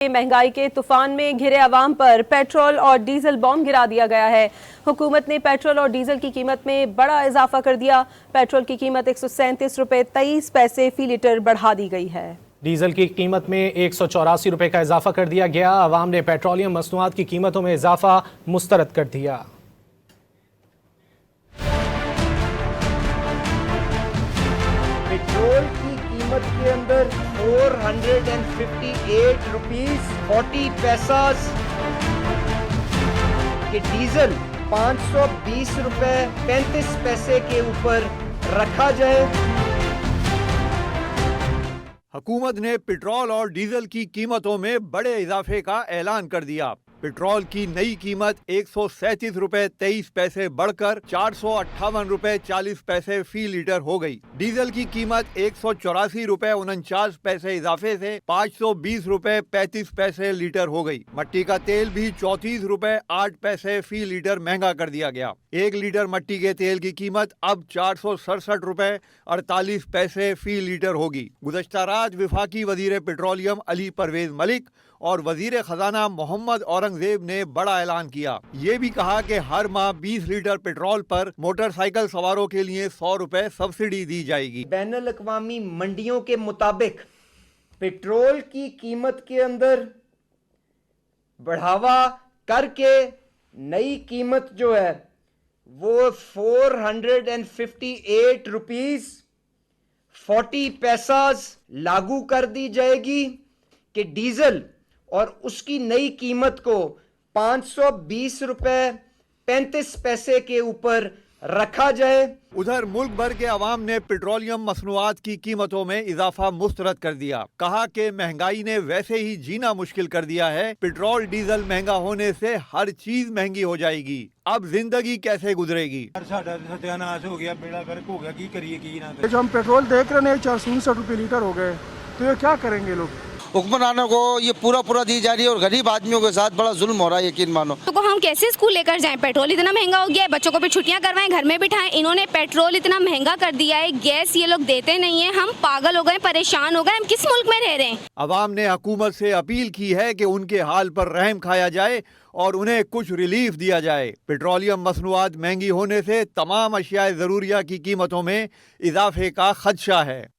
महंगाई के तूफान में घिरे अवाम पर पेट्रोल और डीजल बॉम्ब गिरा दिया गया है। हुकूमत ने पेट्रोल और डीजल की कीमत में बड़ा इजाफा कर दिया। पेट्रोल की कीमत 137 रुपए 23 पैसे फी लीटर बढ़ा दी गई है। डीजल की कीमत में 184 रुपए का इजाफा कर दिया गया। अवाम ने पेट्रोलियम मसनूआत की कीमतों में इजाफा मुस्तरद कर दिया। पेट्रोल की कीमत के अंदर 458 रुपीज 40 पैसा के डीजल 520 रुपए 35 पैसे के ऊपर रखा जाए। हुकूमत ने पेट्रोल और डीजल की कीमतों में बड़े इजाफे का ऐलान कर दिया। पेट्रोल की नई कीमत 137 रुपए 23 पैसे बढ़कर 458 रुपए 40 पैसे फी लीटर हो गई। डीजल की कीमत 184 रुपए 49 पैसे इजाफे से 520 रुपए 35 पैसे लीटर हो गई। मट्टी का तेल भी 34 रुपए 8 पैसे फी लीटर महंगा कर दिया गया। 1 लीटर मट्टी के तेल की कीमत अब 467 रुपए 48 पैसे फी लीटर होगी। गुज़श्ता रात विफाकी वजीर पेट्रोलियम अली परवेज मलिक और वजीर खजाना मोहम्मद औरंगजेब ने बड़ा ऐलान किया। ये भी कहा कि हर माह 20 लीटर पेट्रोल पर मोटरसाइकिल सवारों के लिए 100 रुपए सब्सिडी दी जाएगी। बैनुल अक़वामी मंडियों के मुताबिक पेट्रोल की कीमत के अंदर बढ़ावा करके नई कीमत जो है वो 458 रुपीज 40 पैसा लागू कर दी जाएगी कि डीजल और उसकी नई कीमत को 520 रुपए 35 पैसे के ऊपर रखा जाए। उधर मुल्क भर के अवाम ने पेट्रोलियम मसनूआत की कीमतों में इजाफा मुस्तरद कर दिया। कहा कि महंगाई ने वैसे ही जीना मुश्किल कर दिया है। पेट्रोल डीजल महंगा होने से हर चीज महंगी हो जाएगी। अब जिंदगी कैसे गुजरेगी। सत्यानाश हो गया, बेड़ा गर्क हो गया, की करिए की ना। जो हम पेट्रोल देख रहे हैं 467 रुपये लीटर हो गए, तो ये क्या करेंगे लोग। हुक्मरानों को ये पूरा दी जा रही है और गरीब आदमियों के साथ बड़ा जुल्म हो रहा है। यकीन मानो तो हम कैसे स्कूल लेकर जाएं? पेट्रोल इतना महंगा हो गया है, बच्चों को भी छुट्टियां करवाएं, घर में बिठाएं। इन्होंने पेट्रोल इतना महंगा कर दिया है, गैस ये लोग देते नहीं है। हम पागल हो गए, परेशान हो गए। हम किस मुल्क में रह रहे हैं। अवाम ने हुकूमत से अपील की है कि उनके हाल पर रहम खाया जाए और उन्हें कुछ रिलीफ दिया जाए। पेट्रोलियम मसनूआत महंगी होने से तमाम अशियाए ज़रूरिया की कीमतों में इजाफे का खदशा है।